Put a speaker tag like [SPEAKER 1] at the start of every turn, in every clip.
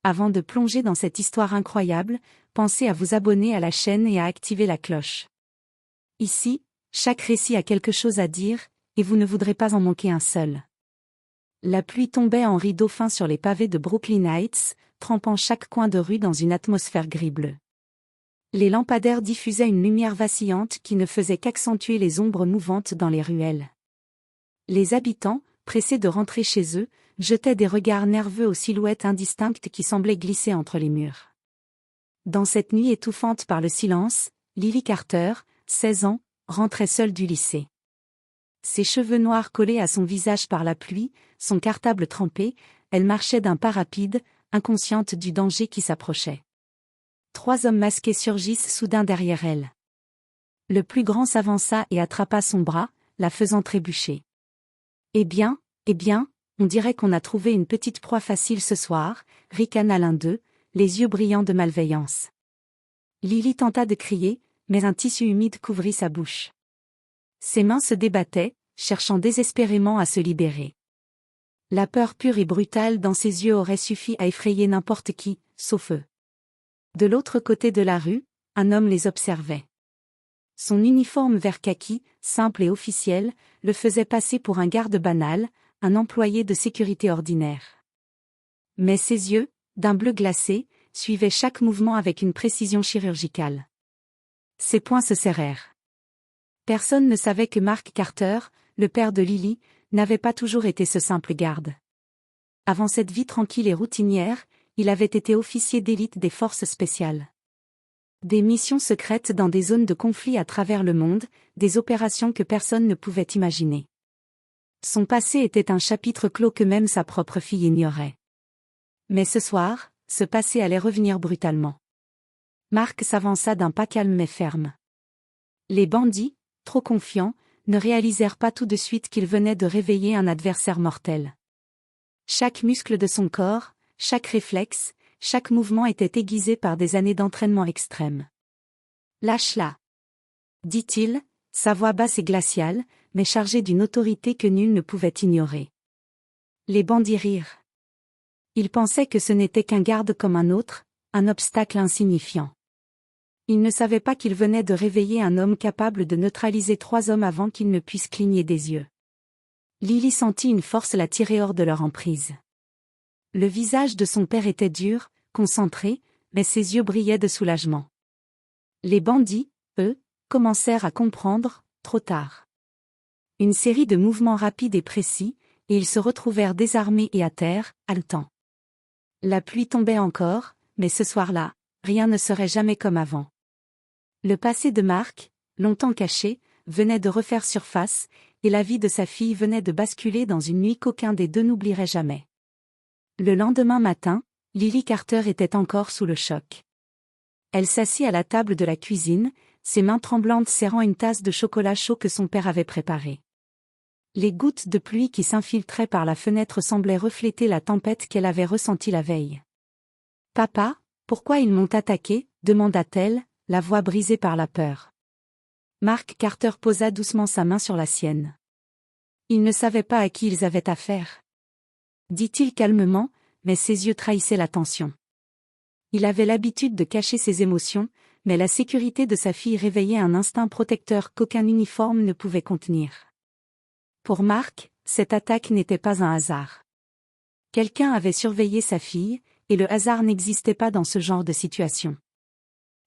[SPEAKER 1] Avant de plonger dans cette histoire incroyable, pensez à vous abonner à la chaîne et à activer la cloche. Ici, chaque récit a quelque chose à dire, et vous ne voudrez pas en manquer un seul. La pluie tombait en rideau fin sur les pavés de Brooklyn Heights, trempant chaque coin de rue dans une atmosphère gris-bleu. Les lampadaires diffusaient une lumière vacillante qui ne faisait qu'accentuer les ombres mouvantes dans les ruelles. Les habitants, pressés de rentrer chez eux, jetaient des regards nerveux aux silhouettes indistinctes qui semblaient glisser entre les murs. Dans cette nuit étouffante par le silence, Lily Carter, 16 ans, rentrait seule du lycée. Ses cheveux noirs collés à son visage par la pluie, son cartable trempé, elle marchait d'un pas rapide, inconsciente du danger qui s'approchait. 3 hommes masqués surgissent soudain derrière elle. Le plus grand s'avança et attrapa son bras, la faisant trébucher. Eh bien, on dirait qu'on a trouvé une petite proie facile ce soir, ricana l'un d'eux, les yeux brillants de malveillance. Lily tenta de crier, mais un tissu humide couvrit sa bouche. Ses mains se débattaient, cherchant désespérément à se libérer. La peur pure et brutale dans ses yeux aurait suffi à effrayer n'importe qui, sauf eux. De l'autre côté de la rue, un homme les observait. Son uniforme vert kaki, simple et officiel, le faisait passer pour un garde banal, un employé de sécurité ordinaire. Mais ses yeux, d'un bleu glacé, suivaient chaque mouvement avec une précision chirurgicale. Ses poings se serrèrent. Personne ne savait que Mark Carter, le père de Lily, n'avait pas toujours été ce simple garde. Avant cette vie tranquille et routinière, il avait été officier d'élite des forces spéciales. Des missions secrètes dans des zones de conflit à travers le monde, des opérations que personne ne pouvait imaginer. Son passé était un chapitre clos que même sa propre fille ignorait. Mais ce soir, ce passé allait revenir brutalement. Mark s'avança d'un pas calme mais ferme. Les bandits, trop confiants, ne réalisèrent pas tout de suite qu'ils venaient de réveiller un adversaire mortel. Chaque muscle de son corps, chaque réflexe, chaque mouvement était aiguisé par des années d'entraînement extrême. « Lâche-la !» dit-il, sa voix basse et glaciale, mais chargée d'une autorité que nul ne pouvait ignorer. Les bandits rirent. Ils pensaient que ce n'était qu'un garde comme un autre, un obstacle insignifiant. Ils ne savaient pas qu'ils venaient de réveiller un homme capable de neutraliser 3 hommes avant qu'ils ne puissent cligner des yeux. Lily sentit une force la tirer hors de leur emprise. Le visage de son père était dur, concentré, mais ses yeux brillaient de soulagement. Les bandits, eux, commencèrent à comprendre, trop tard. Une série de mouvements rapides et précis, et ils se retrouvèrent désarmés et à terre, haletants. La pluie tombait encore, mais ce soir-là, rien ne serait jamais comme avant. Le passé de Mark, longtemps caché, venait de refaire surface, et la vie de sa fille venait de basculer dans une nuit qu'aucun des deux n'oublierait jamais. Le lendemain matin, Lily Carter était encore sous le choc. Elle s'assit à la table de la cuisine, ses mains tremblantes serrant une tasse de chocolat chaud que son père avait préparée. Les gouttes de pluie qui s'infiltraient par la fenêtre semblaient refléter la tempête qu'elle avait ressentie la veille. « Papa, pourquoi ils m'ont attaqué ?» demanda-t-elle, la voix brisée par la peur. Mark Carter posa doucement sa main sur la sienne. Ils ne savaient pas à qui ils avaient affaire, dit-il calmement, mais ses yeux trahissaient la tension. Il avait l'habitude de cacher ses émotions, mais la sécurité de sa fille réveillait un instinct protecteur qu'aucun uniforme ne pouvait contenir. Pour Mark, cette attaque n'était pas un hasard. Quelqu'un avait surveillé sa fille, et le hasard n'existait pas dans ce genre de situation.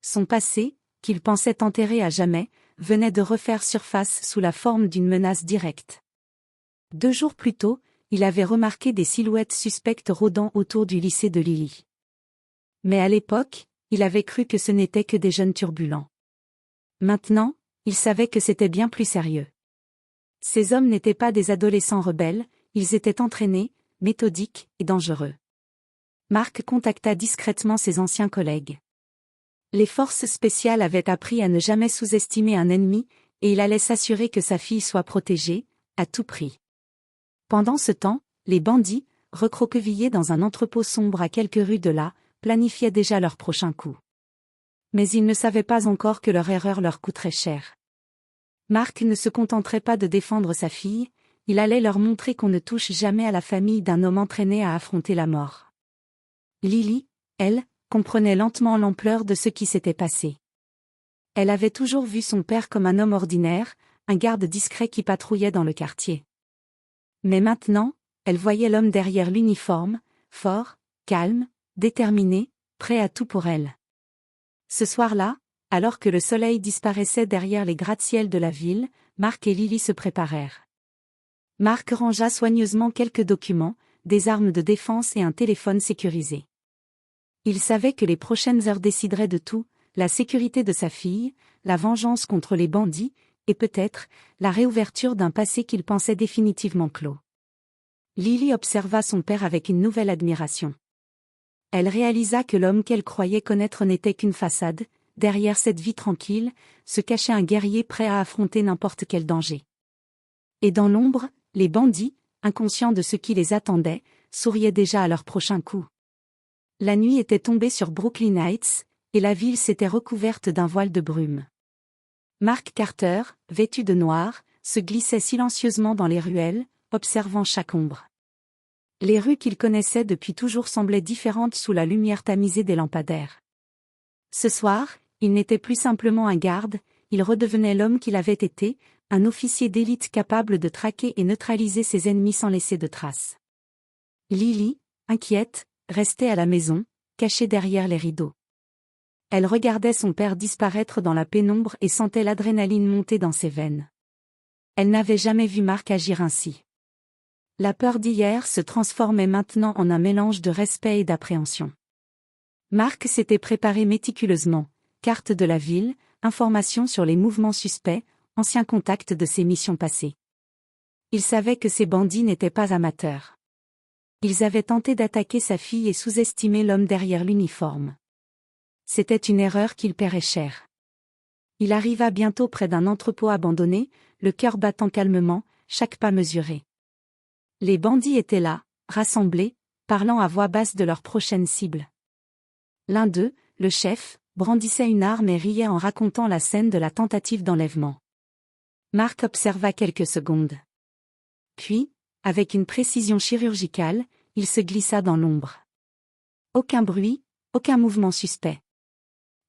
[SPEAKER 1] Son passé, qu'il pensait enterré à jamais, venait de refaire surface sous la forme d'une menace directe. 2 jours plus tôt, il avait remarqué des silhouettes suspectes rôdant autour du lycée de Lily. Mais à l'époque, il avait cru que ce n'étaient que des jeunes turbulents. Maintenant, il savait que c'était bien plus sérieux. Ces hommes n'étaient pas des adolescents rebelles, ils étaient entraînés, méthodiques et dangereux. Mark contacta discrètement ses anciens collègues. Les forces spéciales avaient appris à ne jamais sous-estimer un ennemi, et il allait s'assurer que sa fille soit protégée, à tout prix. Pendant ce temps, les bandits, recroquevillés dans un entrepôt sombre à quelques rues de là, planifiaient déjà leur prochain coup. Mais ils ne savaient pas encore que leur erreur leur coûterait cher. Mark ne se contenterait pas de défendre sa fille, il allait leur montrer qu'on ne touche jamais à la famille d'un homme entraîné à affronter la mort. Lily, elle, comprenait lentement l'ampleur de ce qui s'était passé. Elle avait toujours vu son père comme un homme ordinaire, un garde discret qui patrouillait dans le quartier. Mais maintenant, elle voyait l'homme derrière l'uniforme, fort, calme, déterminé, prêt à tout pour elle. Ce soir-là, alors que le soleil disparaissait derrière les gratte-ciel de la ville, Mark et Lily se préparèrent. Mark rangea soigneusement quelques documents, des armes de défense et un téléphone sécurisé. Il savait que les prochaines heures décideraient de tout, la sécurité de sa fille, la vengeance contre les bandits, et peut-être, la réouverture d'un passé qu'il pensait définitivement clos. Lily observa son père avec une nouvelle admiration. Elle réalisa que l'homme qu'elle croyait connaître n'était qu'une façade, derrière cette vie tranquille, se cachait un guerrier prêt à affronter n'importe quel danger. Et dans l'ombre, les bandits, inconscients de ce qui les attendait, souriaient déjà à leur prochain coup. La nuit était tombée sur Brooklyn Heights, et la ville s'était recouverte d'un voile de brume. Mark Carter, vêtu de noir, se glissait silencieusement dans les ruelles, observant chaque ombre. Les rues qu'il connaissait depuis toujours semblaient différentes sous la lumière tamisée des lampadaires. Ce soir, il n'était plus simplement un garde, il redevenait l'homme qu'il avait été, un officier d'élite capable de traquer et neutraliser ses ennemis sans laisser de traces. Lily, inquiète, restait à la maison, cachée derrière les rideaux. Elle regardait son père disparaître dans la pénombre et sentait l'adrénaline monter dans ses veines. Elle n'avait jamais vu Mark agir ainsi. La peur d'hier se transformait maintenant en un mélange de respect et d'appréhension. Mark s'était préparé méticuleusement, carte de la ville, informations sur les mouvements suspects, anciens contacts de ses missions passées. Il savait que ces bandits n'étaient pas amateurs. Ils avaient tenté d'attaquer sa fille et sous-estimé l'homme derrière l'uniforme. C'était une erreur qu'il paierait cher. Il arriva bientôt près d'un entrepôt abandonné, le cœur battant calmement, chaque pas mesuré. Les bandits étaient là, rassemblés, parlant à voix basse de leur prochaine cible. L'un d'eux, le chef, brandissait une arme et riait en racontant la scène de la tentative d'enlèvement. Mark observa quelques secondes. Puis, avec une précision chirurgicale, il se glissa dans l'ombre. Aucun bruit, aucun mouvement suspect.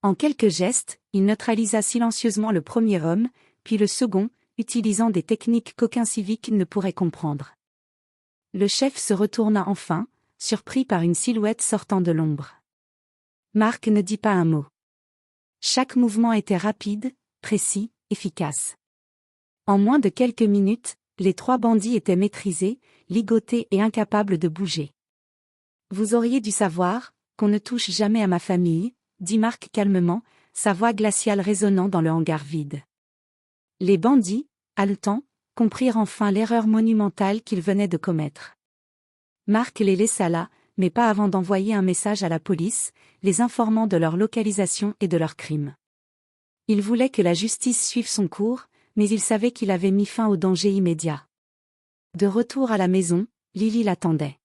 [SPEAKER 1] En quelques gestes, il neutralisa silencieusement le premier homme, puis le second, utilisant des techniques qu'aucun civique ne pourrait comprendre. Le chef se retourna enfin, surpris par une silhouette sortant de l'ombre. Mark ne dit pas un mot. Chaque mouvement était rapide, précis, efficace. En moins de quelques minutes, les trois bandits étaient maîtrisés, ligotés et incapables de bouger. « Vous auriez dû savoir qu'on ne touche jamais à ma famille », dit Mark calmement, sa voix glaciale résonnant dans le hangar vide. Les bandits, haletants, comprirent enfin l'erreur monumentale qu'ils venaient de commettre. Mark les laissa là, mais pas avant d'envoyer un message à la police, les informant de leur localisation et de leurs crimes. Il voulait que la justice suive son cours, mais il savait qu'il avait mis fin au danger immédiat. De retour à la maison, Lily l'attendait.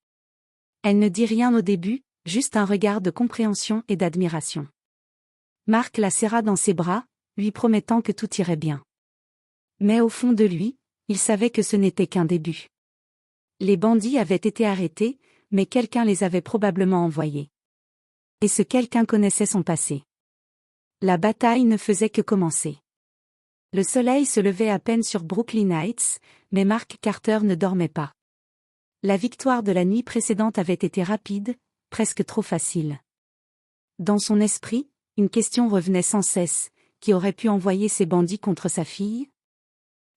[SPEAKER 1] Elle ne dit rien au début, juste un regard de compréhension et d'admiration. Mark la serra dans ses bras, lui promettant que tout irait bien. Mais au fond de lui, il savait que ce n'était qu'un début. Les bandits avaient été arrêtés, mais quelqu'un les avait probablement envoyés. Et ce quelqu'un connaissait son passé. La bataille ne faisait que commencer. Le soleil se levait à peine sur Brooklyn Heights, mais Mark Carter ne dormait pas. La victoire de la nuit précédente avait été rapide, presque trop facile. Dans son esprit, une question revenait sans cesse, qui aurait pu envoyer ces bandits contre sa fille?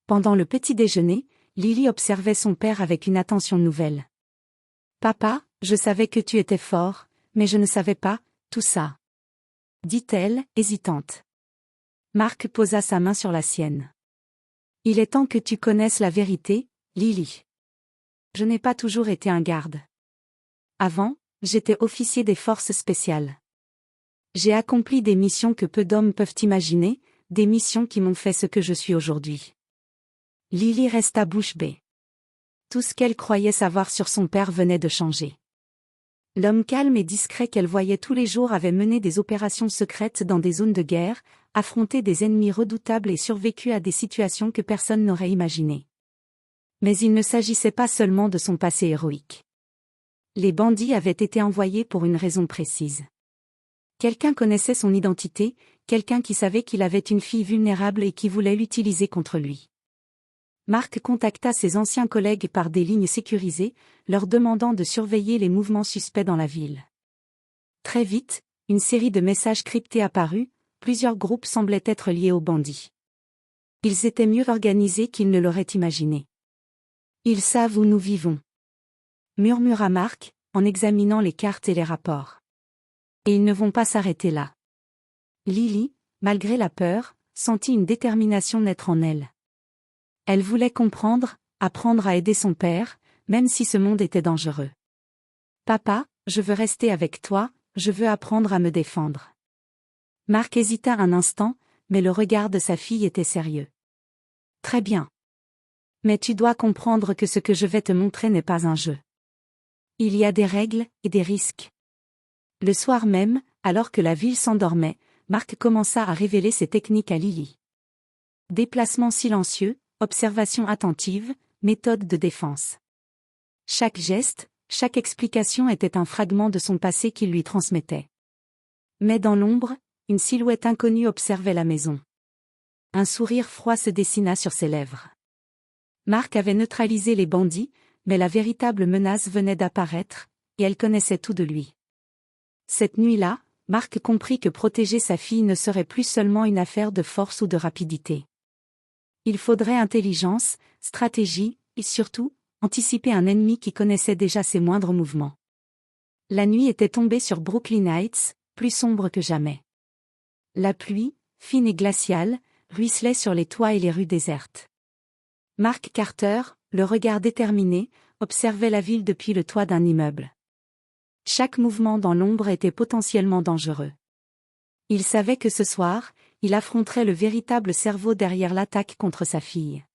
[SPEAKER 1] Pendant le petit déjeuner, Lily observait son père avec une attention nouvelle. « Papa, je savais que tu étais fort, mais je ne savais pas, tout ça. » dit-elle, hésitante. Mark posa sa main sur la sienne. « Il est temps que tu connaisses la vérité, Lily. Je n'ai pas toujours été un garde. Avant, j'étais officier des forces spéciales. J'ai accompli des missions que peu d'hommes peuvent imaginer, des missions qui m'ont fait ce que je suis aujourd'hui. » Lily resta bouche bée. Tout ce qu'elle croyait savoir sur son père venait de changer. L'homme calme et discret qu'elle voyait tous les jours avait mené des opérations secrètes dans des zones de guerre, affronté des ennemis redoutables et survécu à des situations que personne n'aurait imaginées. Mais il ne s'agissait pas seulement de son passé héroïque. Les bandits avaient été envoyés pour une raison précise. Quelqu'un connaissait son identité, quelqu'un qui savait qu'il avait une fille vulnérable et qui voulait l'utiliser contre lui. Mark contacta ses anciens collègues par des lignes sécurisées, leur demandant de surveiller les mouvements suspects dans la ville. Très vite, une série de messages cryptés apparut, plusieurs groupes semblaient être liés aux bandits. Ils étaient mieux organisés qu'ils ne l'auraient imaginé. Ils savent où nous vivons, murmura Mark, en examinant les cartes et les rapports. Et ils ne vont pas s'arrêter là. Lily, malgré la peur, sentit une détermination naître en elle. Elle voulait comprendre, apprendre à aider son père, même si ce monde était dangereux. Papa, je veux rester avec toi, je veux apprendre à me défendre. Mark hésita un instant, mais le regard de sa fille était sérieux. Très bien. Mais tu dois comprendre que ce que je vais te montrer n'est pas un jeu. Il y a des règles et des risques. Le soir même, alors que la ville s'endormait, Mark commença à révéler ses techniques à Lily. Déplacement silencieux, observation attentive, méthode de défense. Chaque geste, chaque explication était un fragment de son passé qu'il lui transmettait. Mais dans l'ombre, une silhouette inconnue observait la maison. Un sourire froid se dessina sur ses lèvres. Mark avait neutralisé les bandits, mais la véritable menace venait d'apparaître, et elle connaissait tout de lui. Cette nuit-là, Mark comprit que protéger sa fille ne serait plus seulement une affaire de force ou de rapidité. Il faudrait intelligence, stratégie, et surtout, anticiper un ennemi qui connaissait déjà ses moindres mouvements. La nuit était tombée sur Brooklyn Heights, plus sombre que jamais. La pluie, fine et glaciale, ruisselait sur les toits et les rues désertes. Mark Carter, le regard déterminé, observait la ville depuis le toit d'un immeuble. Chaque mouvement dans l'ombre était potentiellement dangereux. Il savait que ce soir, il affronterait le véritable cerveau derrière l'attaque contre sa fille.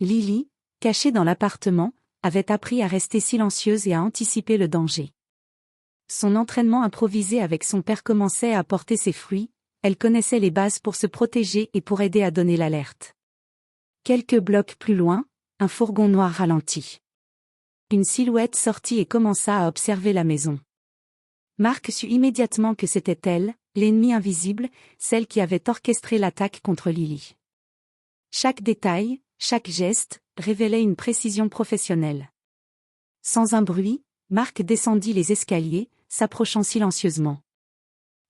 [SPEAKER 1] Lily, cachée dans l'appartement, avait appris à rester silencieuse et à anticiper le danger. Son entraînement improvisé avec son père commençait à porter ses fruits, elle connaissait les bases pour se protéger et pour aider à donner l'alerte. Quelques blocs plus loin, un fourgon noir ralentit. Une silhouette sortit et commença à observer la maison. Mark sut immédiatement que c'était elle, l'ennemi invisible, celle qui avait orchestré l'attaque contre Lily. Chaque détail, chaque geste, révélait une précision professionnelle. Sans un bruit, Mark descendit les escaliers, s'approchant silencieusement.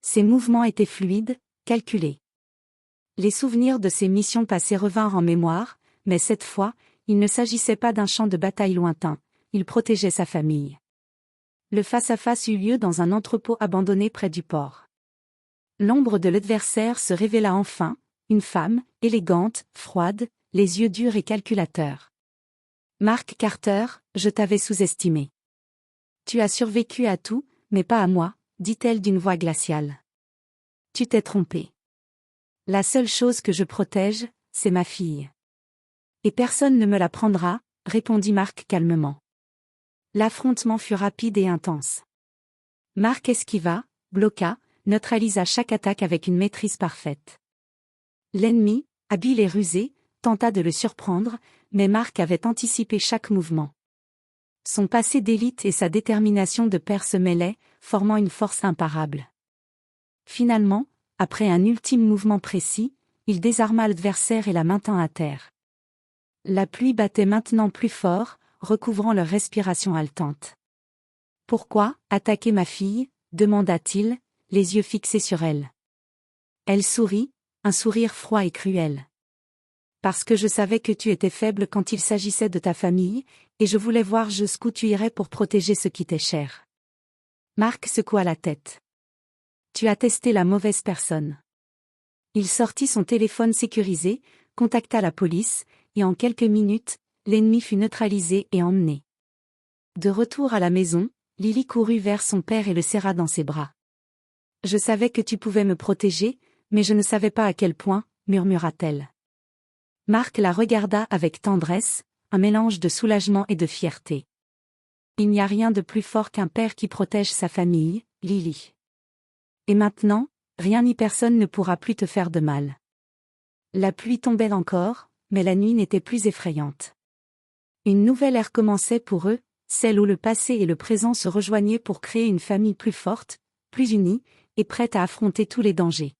[SPEAKER 1] Ses mouvements étaient fluides, calculés. Les souvenirs de ses missions passées revinrent en mémoire, mais cette fois, il ne s'agissait pas d'un champ de bataille lointain, il protégeait sa famille. Le face-à-face eut lieu dans un entrepôt abandonné près du port. L'ombre de l'adversaire se révéla enfin, une femme, élégante, froide, les yeux durs et calculateurs. « Mark Carter, je t'avais sous-estimé. Tu as survécu à tout, mais pas à moi, » dit-elle d'une voix glaciale. « Tu t'es trompé. La seule chose que je protège, c'est ma fille. » « Et personne ne me la prendra, » répondit Mark calmement. L'affrontement fut rapide et intense. Mark esquiva, bloqua, neutralisa chaque attaque avec une maîtrise parfaite. L'ennemi, habile et rusé, tenta de le surprendre, mais Mark avait anticipé chaque mouvement. Son passé d'élite et sa détermination de père se mêlaient, formant une force imparable. Finalement, après un ultime mouvement précis, il désarma l'adversaire et la maintint à terre. La pluie battait maintenant plus fort, recouvrant leur respiration haletante. « Pourquoi attaquer ma fille ?» demanda-t-il, les yeux fixés sur elle. Elle sourit, un sourire froid et cruel. « Parce que je savais que tu étais faible quand il s'agissait de ta famille, et je voulais voir jusqu'où tu irais pour protéger ce qui t'est cher. » Mark secoua la tête. « Tu as testé la mauvaise personne. » Il sortit son téléphone sécurisé, contacta la police, et en quelques minutes, l'ennemi fut neutralisé et emmené. De retour à la maison, Lily courut vers son père et le serra dans ses bras. « Je savais que tu pouvais me protéger, mais je ne savais pas à quel point, » murmura-t-elle. Mark la regarda avec tendresse, un mélange de soulagement et de fierté. « Il n'y a rien de plus fort qu'un père qui protège sa famille, Lily. Et maintenant, rien ni personne ne pourra plus te faire de mal. » La pluie tombait encore, mais la nuit n'était plus effrayante. Une nouvelle ère commençait pour eux, celle où le passé et le présent se rejoignaient pour créer une famille plus forte, plus unie, et prête à affronter tous les dangers.